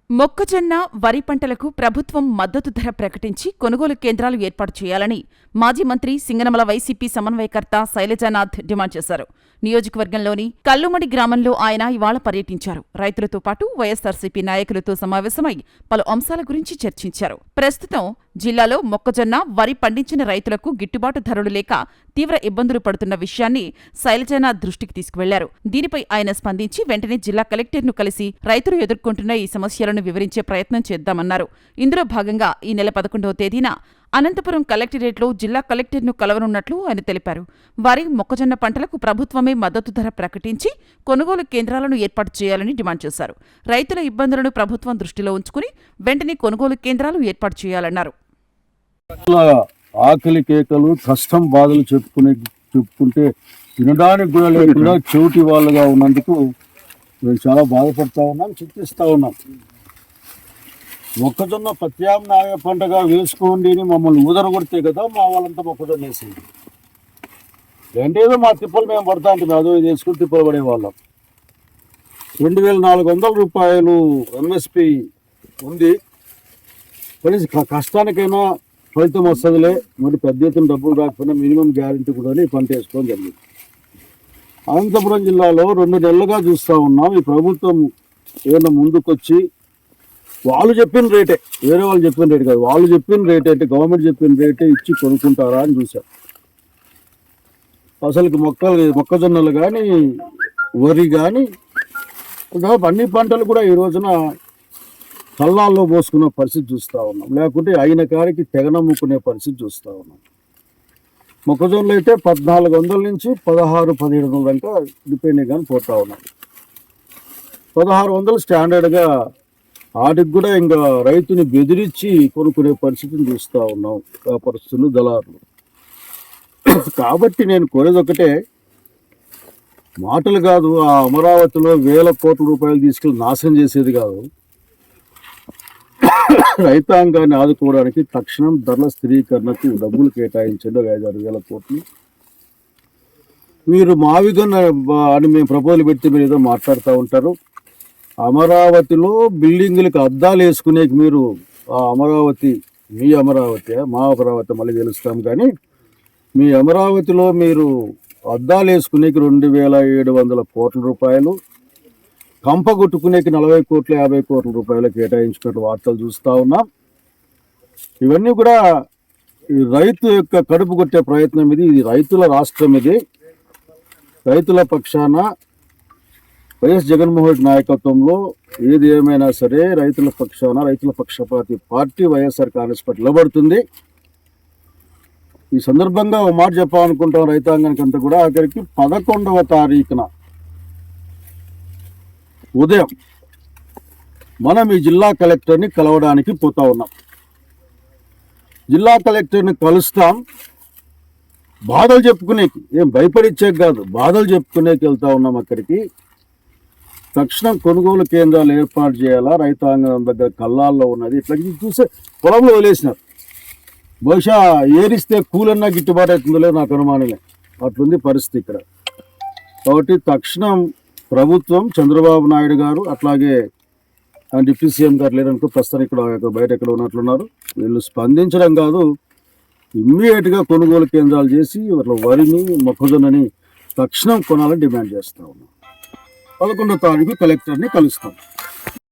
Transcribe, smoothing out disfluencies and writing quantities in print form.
మొక్కజొన్న, వరి పంటలకు ప్రభుత్వం మద్దతు ధర ప్రకటించి కొనుగోలు కేంద్రాలు ఏర్పాటు చేయాలని మాజీ మంత్రి సింగనమల వైసీపీ సమన్వయకర్త శైలజానాథ్ డిమాండ్ చేశారు. నియోజకవర్గంలోని కల్లుమడి గ్రామంలో ఆయన ఇవాళ పర్యటించారు. రైతులతో పాటు వైఎస్సార్సీపీ నాయకులతో సమావేశమై పలు అంశాల గురించి చర్చించారు. ప్రస్తుతం జిల్లాలో మొక్కజొన్న, వరి పండించిన రైతులకు గిట్టుబాటు ధరలు లేక తీవ్ర ఇబ్బందులు పడుతున్న విషయాన్ని శైలజానాథ్ దృష్టికి తీసుకువెళ్లారు. దీనిపై ఆయన స్పందించి వెంటనే జిల్లా కలెక్టర్ను కలిసి రైతులు ఎదుర్కొంటున్న ఈ సమస్యలను వివరించే ప్రయత్నం చేద్దామన్నారు. ఇందులో భాగంగా ఈ నెల 11వ తేదీన అనంతపురం కలెక్టరేట్లో జిల్లా కలెక్టర్ను కలవనున్నట్లు ఆయన తెలిపారు. వరి, మొక్కజొన్న పంటలకు ప్రభుత్వమే మద్దతు ధర ప్రకటించి కొనుగోలు కేంద్రాలను ఏర్పాటు చేయాలని డిమాండ్ చేశారు. రైతుల ఇబ్బందులను ప్రభుత్వం దృష్టిలో ఉంచుకుని వెంటనే కొనుగోలు కేంద్రాలు ఏర్పాటు చేయాలన్నారు. ఆకలి కేకలు, కష్టం, బాధలు చెప్పుకుంటే వినడానికి కూడా లేకుండా చెవిటి వాళ్ళుగా ఉన్నందుకు మేము చాలా బాధపడతా ఉన్నాం, చింతిస్తూ ఉన్నాం. మొక్కజొన్న ప్రత్యామ్నాయ పంటగా వేసుకోండి అని మమ్మల్ని ఊదరగొడితే కదా మా వాళ్ళంతా మొక్కజొన్న వేసింది. ఏంటేదో మా తిప్పలు మేము పడతా ఉంటాం, అదో ఇది వేసుకుని తిప్పలు పడేవాళ్ళం. 2400 రూపాయలు ఎంఎస్పి ఉంది. కనీసం కష్టానికైనా ఫలితం వస్తుందిలే, మరి పెద్ద ఎత్తున డబ్బులు రాకపోయినా మినిమం గ్యారెంటీ కూడా ఈ పంట వేసుకోవడం జరిగింది. అనంతపురం జిల్లాలో 2 నెలలుగా చూస్తూ ఉన్నాం. ఈ ప్రభుత్వం ఏదైనా ముందుకొచ్చి వాళ్ళు చెప్పిన రేటే, వేరే వాళ్ళు చెప్పిన రేటు కాదు, వాళ్ళు చెప్పిన రేట్ అంటే గవర్నమెంట్ చెప్పిన రేటే ఇచ్చి కొనుక్కుంటారా అని చూసాం. అసలుకి మొక్కజొన్నలు కానీ, వరి కానీ, అన్ని పంటలు కూడా ఈ రోజున కళ్ళాల్లో పోసుకునే పరిస్థితి చూస్తూ ఉన్నాం. లేకుంటే అయిన కాడికి తెగనమ్ముకునే పరిస్థితి చూస్తూ ఉన్నాం. మొక్కజొన్నలు అయితే 1400 నుంచి 1600-1700 దాకా డిపెండింగ్ కానీ పోతా ఉన్నాం. 1600 స్టాండర్డ్గా, వాటికి కూడా ఇంకా రైతుని బెదిరించి కొనుక్కునే పరిస్థితిని చూస్తూ ఉన్నాం వ్యాపారస్తులు, దళారులు. కాబట్టి నేను కోరేది ఒకటే, మాటలు కాదు, ఆ అమరావతిలో వేల కోట్ల రూపాయలు తీసుకెళ్ళి నాశనం చేసేది కాదు. రైతాంగాన్ని ఆదుకోవడానికి తక్షణం ధరల స్థిరీకరణకు డబ్బులు కేటాయించండి, 5-6 కోట్లు. మీరు మావిగన్ అని మేము ప్రపోజల్ పెడితే మీరు ఏదో మాట్లాడుతూ ఉంటారు. అమరావతిలో బిల్డింగులకు అద్దాలు వేసుకునేకి మీరు ఆ అమరావతి, మీ అమరావతి, మా అమరావతి మళ్ళీ తెలుస్తాం, కానీ మీ అమరావతిలో మీరు అద్దాలు వేసుకునేకి 2700 కోట్ల రూపాయలు, కంప కొట్టుకునేకి 40 కోట్ల 50 కోట్ల రూపాయలు కేటాయించుకున్నట్టు వార్తలు చూస్తూ ఉన్నాం. ఇవన్నీ కూడా ఈ రైతు యొక్క కడుపు కొట్టే ప్రయత్నం ఇది. ఇది రైతుల రాష్ట్రం. ఇది రైతుల పక్షాన వైఎస్ జగన్మోహన్ రెడ్డి నాయకత్వంలో ఏది ఏమైనా సరే రైతుల పక్షాన, రైతుల పక్షపాతి పార్టీ వైఎస్ఆర్ కాంగ్రెస్ పార్టీ నిలబడుతుంది. ఈ సందర్భంగా ఒక మాట చెప్పాలనుకుంటాం రైతాంగానికి అంతా కూడా. ఆఖరికి 11వ తారీఖున ఉదయం మనం ఈ జిల్లా కలెక్టర్ని కలవడానికి పోతా ఉన్నాం. జిల్లా కలెక్టర్ని కలుస్తాం, బాధలు చెప్పుకునేకి, ఏం భయపడిచ్చేకి కాదు, బాధలు చెప్పుకునేకి వెళ్తా ఉన్నాం. అక్కడికి తక్షణం కొనుగోలు కేంద్రాలు ఏర్పాటు చేయాలా, రైతాంగం దగ్గర కళ్ళాల్లో ఉన్నది. ఇట్లా చూసే పొలంలో వదిలేసినారు. బహుశా ఏరిస్తే కూలన్నా గిట్టుబాటు అవుతుందో లేదో నాకు అనుమానమే, అట్లుంది పరిస్థితి ఇక్కడ. కాబట్టి తక్షణం ప్రభుత్వం, చంద్రబాబు నాయుడు గారు, అట్లాగే డిప్యూటీ సీఎం గారు లేరనుకో, ప్రస్తుతం ఇక్కడ బయట ఎక్కడ ఉన్నట్లున్నారు, వీళ్ళు స్పందించడం కాదు, ఇమ్మీడియట్గా కొనుగోలు కేంద్రాలు చేసి వరిని, మొక్కజొన్నని తక్షణం కొనాలని డిమాండ్ చేస్తూ ఉన్నాం. 11వ తారీఖు కలెక్టర్ని కలుస్తాం.